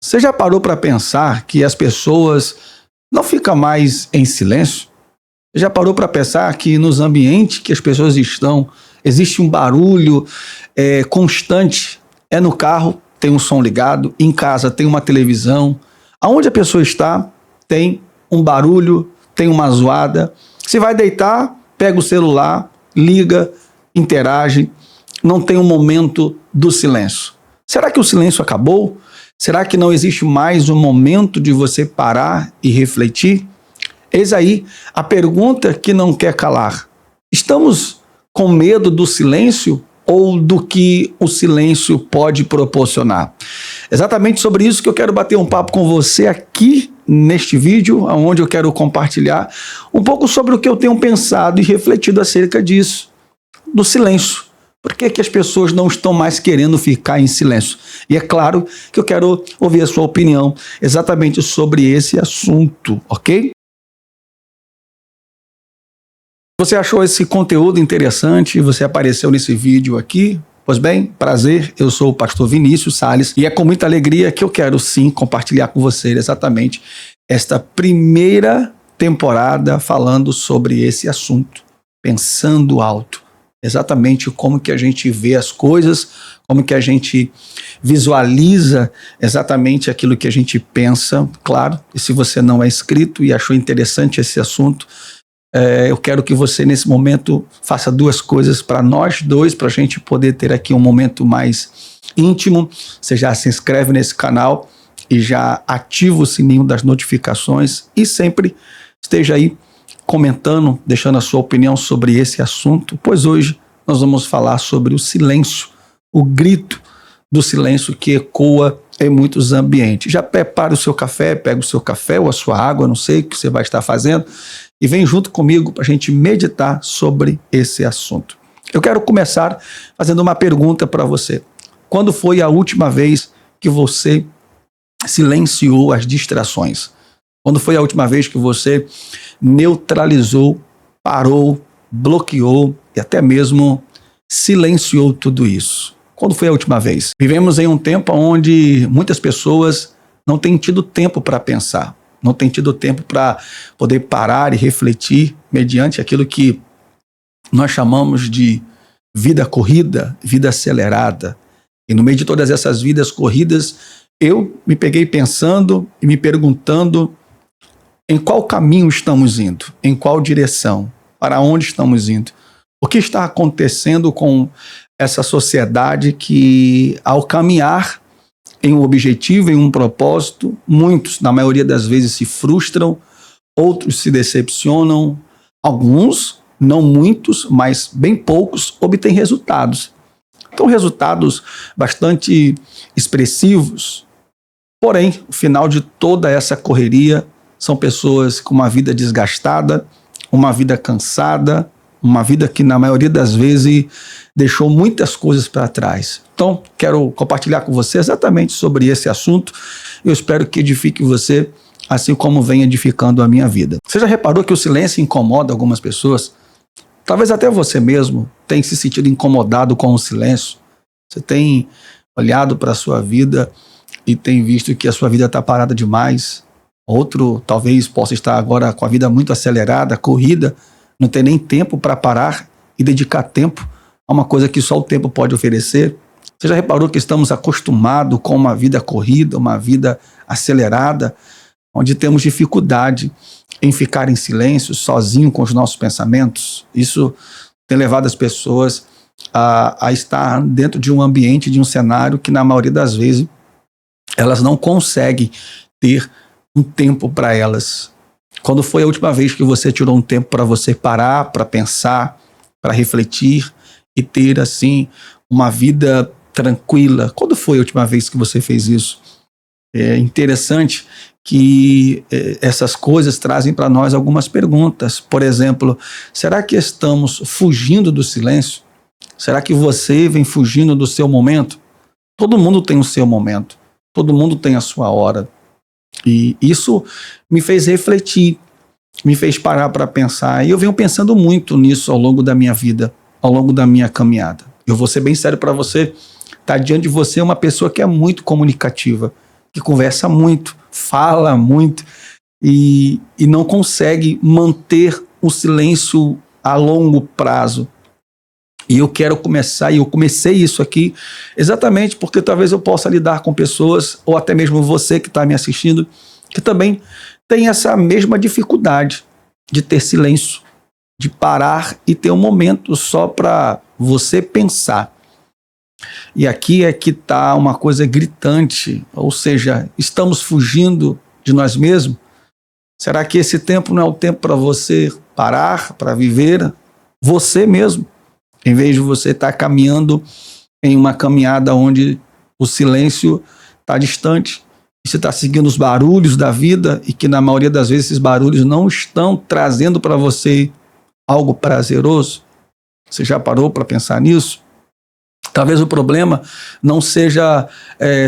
Você já parou para pensar que as pessoas não ficam mais em silêncio? Você já parou para pensar que nos ambientes que as pessoas estão, existe um barulho constante? É no carro, tem um som ligado, em casa tem uma televisão. Aonde a pessoa está, tem um barulho, tem uma zoada. Se vai deitar, pega o celular, liga, interage. Não tem um momento do silêncio. Será que o silêncio acabou? Será que não existe mais um momento de você parar e refletir? Eis aí a pergunta que não quer calar. Estamos com medo do silêncio ou do que o silêncio pode proporcionar? Exatamente sobre isso que eu quero bater um papo com você aqui neste vídeo, onde eu quero compartilhar um pouco sobre o que eu tenho pensado e refletido acerca disso, do silêncio. Por que as pessoas não estão mais querendo ficar em silêncio? E é claro que eu quero ouvir a sua opinião exatamente sobre esse assunto, ok? Você achou esse conteúdo interessante? Você apareceu nesse vídeo aqui? Pois bem, prazer, eu sou o pastor Vinícius Salles e é com muita alegria que eu quero sim compartilhar com você exatamente esta primeira temporada falando sobre esse assunto, pensando alto. Exatamente como que a gente vê as coisas, como que a gente visualiza exatamente aquilo que a gente pensa, claro. E se você não é inscrito e achou interessante esse assunto, eu quero que você nesse momento faça duas coisas para nós dois, para a gente poder ter aqui um momento mais íntimo. Você já se inscreve nesse canal e já ativa o sininho das notificações e sempre esteja aí comentando, deixando a sua opinião sobre esse assunto, pois hoje nós vamos falar sobre o silêncio, o grito do silêncio que ecoa em muitos ambientes. Já prepara o seu café, pega o seu café ou a sua água, não sei o que você vai estar fazendo, e vem junto comigo para a gente meditar sobre esse assunto. Eu quero começar fazendo uma pergunta para você. Quando foi a última vez que você silenciou as distrações? Quando foi a última vez que você neutralizou, parou, bloqueou e até mesmo silenciou tudo isso? Quando foi a última vez? Vivemos em um tempo onde muitas pessoas não têm tido tempo para pensar, não têm tido tempo para poder parar e refletir mediante aquilo que nós chamamos de vida corrida, vida acelerada. E no meio de todas essas vidas corridas, eu me peguei pensando e me perguntando em qual caminho estamos indo, em qual direção, para onde estamos indo. O que está acontecendo com essa sociedade que, ao caminhar em um objetivo, em um propósito, muitos, na maioria das vezes, se frustram, outros se decepcionam, alguns, não muitos, mas bem poucos, obtêm resultados. Então, resultados bastante expressivos. Porém, o final de toda essa correria são pessoas com uma vida desgastada, uma vida cansada, uma vida que na maioria das vezes deixou muitas coisas para trás. Então, quero compartilhar com você exatamente sobre esse assunto. Eu espero que edifique você, assim como vem edificando a minha vida. Você já reparou que o silêncio incomoda algumas pessoas? Talvez até você mesmo tenha se sentido incomodado com o silêncio. Você tem olhado para a sua vida e tem visto que a sua vida está parada demais. Outro talvez possa estar agora com a vida muito acelerada, corrida, não tem nem tempo para parar e dedicar tempo a uma coisa que só o tempo pode oferecer. Você já reparou que estamos acostumados com uma vida corrida, uma vida acelerada, onde temos dificuldade em ficar em silêncio, sozinho com os nossos pensamentos? Isso tem levado as pessoas a estar dentro de um ambiente, de um cenário que na maioria das vezes elas não conseguem ter um tempo para elas. Quando foi a última vez que você tirou um tempo para você parar, para pensar, para refletir e ter assim uma vida tranquila? Quando foi a última vez que você fez isso? É interessante que essas coisas trazem para nós algumas perguntas. Por exemplo, será que estamos fugindo do silêncio? Será que você vem fugindo do seu momento? Todo mundo tem o seu momento, todo mundo tem a sua hora. E isso me fez refletir, me fez parar para pensar. E eu venho pensando muito nisso ao longo da minha vida, ao longo da minha caminhada. Eu vou ser bem sério para você, tá diante de você uma pessoa que é muito comunicativa, que conversa muito, fala muito e não consegue manter o silêncio a longo prazo. E eu quero começar, e eu comecei isso aqui exatamente porque talvez eu possa lidar com pessoas, ou até mesmo você que está me assistindo, que também tem essa mesma dificuldade de ter silêncio, de parar e ter um momento só para você pensar. E aqui é que está uma coisa gritante, ou seja, estamos fugindo de nós mesmos. Será que esse tempo não é o tempo para você parar, para viver você mesmo? Em vez de você estar caminhando em uma caminhada onde o silêncio está distante, você está seguindo os barulhos da vida e que na maioria das vezes esses barulhos não estão trazendo para você algo prazeroso. Você já parou para pensar nisso? Talvez o problema não seja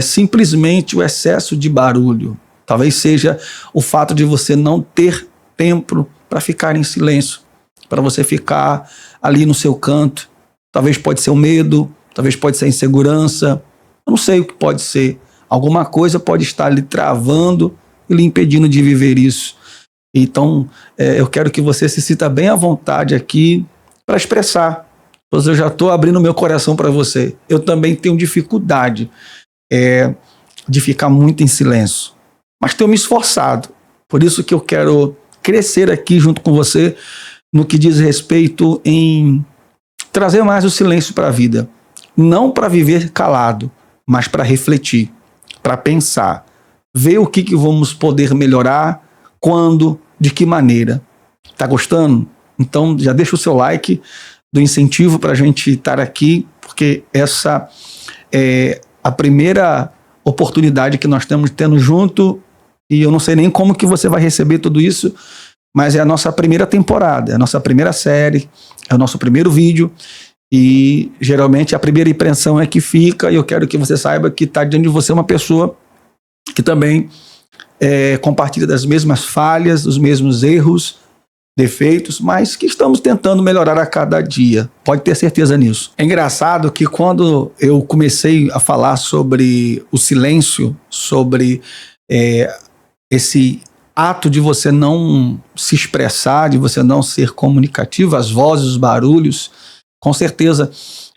simplesmente o excesso de barulho. Talvez seja o fato de você não ter tempo para ficar em silêncio, para você ficar ali no seu canto. Talvez pode ser o medo, talvez pode ser a insegurança, eu não sei o que pode ser. Alguma coisa pode estar lhe travando e lhe impedindo de viver isso. Então, eu quero que você se sinta bem à vontade aqui para expressar. Pois eu já estou abrindo meu coração para você. Eu também tenho dificuldade de ficar muito em silêncio, mas tenho me esforçado. Por isso que eu quero crescer aqui junto com você no que diz respeito em trazer mais o silêncio para a vida. Não para viver calado, mas para refletir, para pensar, ver o que vamos poder melhorar, quando, de que maneira. Tá gostando? Então já deixa o seu like do incentivo para a gente estar aqui, porque essa é a primeira oportunidade que nós estamos tendo junto, e eu não sei nem como que você vai receber tudo isso, mas é a nossa primeira temporada, é a nossa primeira série, é o nosso primeiro vídeo, e geralmente a primeira impressão é que fica, e eu quero que você saiba que está diante de você uma pessoa que também compartilha das mesmas falhas, dos mesmos erros, defeitos, mas que estamos tentando melhorar a cada dia. Pode ter certeza nisso. É engraçado que quando eu comecei a falar sobre o silêncio, sobre esse ato de você não se expressar, de você não ser comunicativo, as vozes, os barulhos, com certeza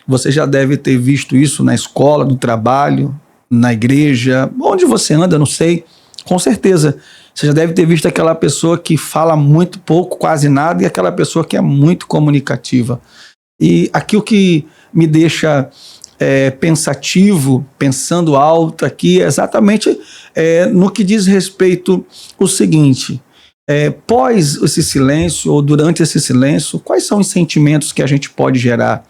você já deve ter visto isso na escola, no trabalho, na igreja, onde você anda, não sei. Com certeza você já deve ter visto aquela pessoa que fala muito pouco, quase nada, e aquela pessoa que é muito comunicativa. E aqui o que me deixa pensativo, pensando alto aqui, é exatamente no que diz respeito o seguinte: pós esse silêncio, ou durante esse silêncio, quais são os sentimentos que a gente pode gerar?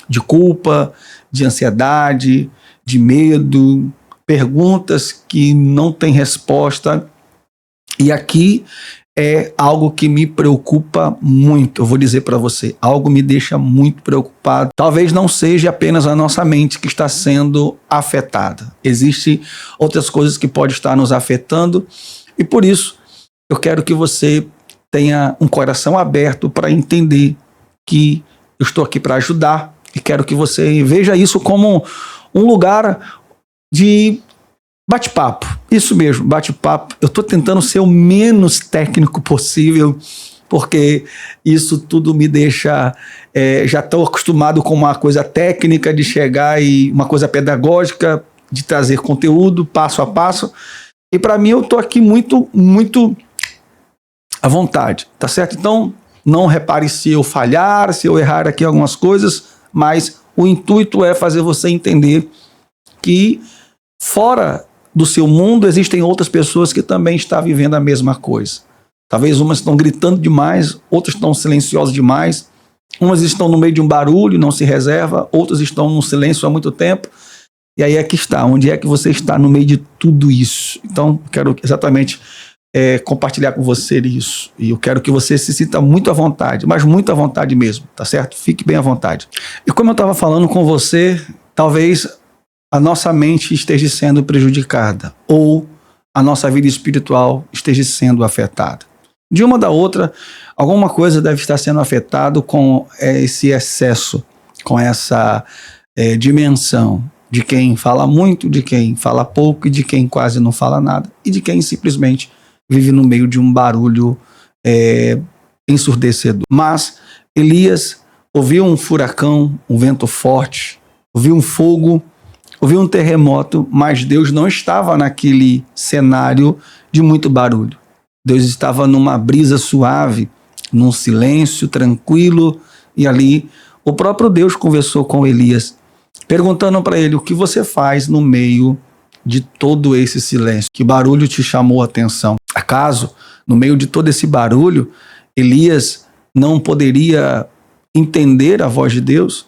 De culpa, de ansiedade, de medo, perguntas que não têm resposta. E aqui é algo que me preocupa muito. Eu vou dizer para você, algo me deixa muito preocupado. Talvez não seja apenas a nossa mente que está sendo afetada. Existem outras coisas que podem estar nos afetando, e por isso eu quero que você tenha um coração aberto para entender que eu estou aqui para ajudar, e quero que você veja isso como um lugar de bate-papo. Isso mesmo, bate-papo. Eu estou tentando ser o menos técnico possível, porque isso tudo me deixa... já estou acostumado com uma coisa técnica de chegar, e uma coisa pedagógica de trazer conteúdo passo a passo. E para mim eu estou aqui muito, muito à vontade, tá certo? Então não repare se eu falhar, se eu errar aqui algumas coisas, mas o intuito é fazer você entender que fora do seu mundo existem outras pessoas que também estão vivendo a mesma coisa. Talvez umas estão gritando demais, outras estão silenciosas demais, umas estão no meio de um barulho, não se reserva, outras estão no silêncio há muito tempo. E aí é que está, onde é que você está no meio de tudo isso? Então, quero exatamente compartilhar com você isso. E eu quero que você se sinta muito à vontade, mas muito à vontade mesmo, tá certo? Fique bem à vontade. E como eu estava falando com você, talvez a nossa mente esteja sendo prejudicada, ou a nossa vida espiritual esteja sendo afetada. De uma ou da outra, alguma coisa deve estar sendo afetada com esse excesso, com essa dimensão de quem fala muito, de quem fala pouco e de quem quase não fala nada e de quem simplesmente vive no meio de um barulho ensurdecedor. Mas Elias ouviu um furacão, um vento forte, ouviu um fogo, ouviu um terremoto, mas Deus não estava naquele cenário de muito barulho. Deus estava numa brisa suave, num silêncio tranquilo, e ali o próprio Deus conversou com Elias, perguntando para ele: o que você faz no meio de todo esse silêncio? Que barulho te chamou a atenção? Acaso, no meio de todo esse barulho, Elias não poderia entender a voz de Deus?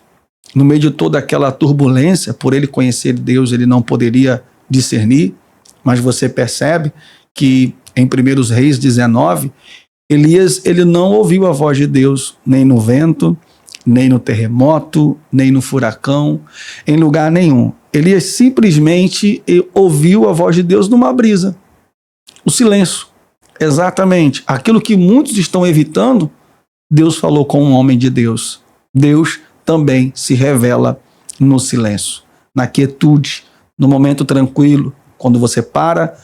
No meio de toda aquela turbulência, por ele conhecer Deus, ele não poderia discernir? Mas você percebe que em 1 Reis 19, Elias ele não ouviu a voz de Deus, nem no vento, nem no terremoto, nem no furacão, em lugar nenhum. Elias simplesmente ouviu a voz de Deus numa brisa. O silêncio. Exatamente. Aquilo que muitos estão evitando, Deus falou com um homem de Deus. Deus também se revela no silêncio, na quietude, no momento tranquilo, quando você para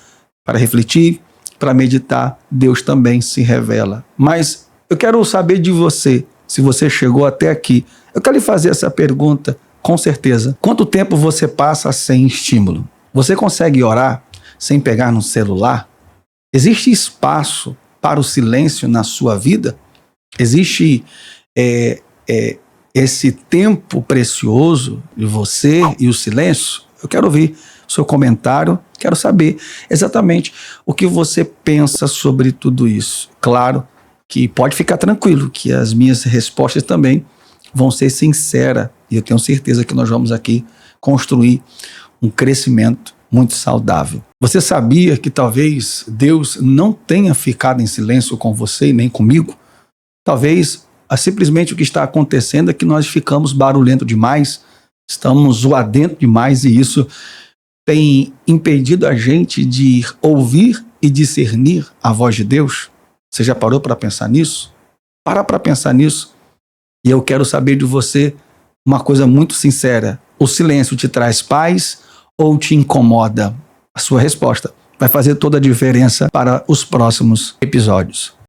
refletir, para meditar, Deus também se revela. Mas eu quero saber de você, se você chegou até aqui, eu quero lhe fazer essa pergunta com certeza. Quanto tempo você passa sem estímulo? Você consegue orar sem pegar no celular? Existe espaço para o silêncio na sua vida? Existe esse tempo precioso de você e o silêncio? Eu quero ouvir o seu comentário, quero saber exatamente o que você pensa sobre tudo isso. Claro que pode ficar tranquilo, que as minhas respostas também vão ser sinceras, e eu tenho certeza que nós vamos aqui construir um crescimento muito saudável. Você sabia que talvez Deus não tenha ficado em silêncio com você e nem comigo? Talvez simplesmente o que está acontecendo é que nós ficamos barulhento demais, estamos zoadentos demais, e isso tem impedido a gente de ouvir e discernir a voz de Deus. Você já parou para pensar nisso? Para pensar nisso. E eu quero saber de você uma coisa muito sincera. O silêncio te traz paz ou te incomoda? A sua resposta vai fazer toda a diferença para os próximos episódios.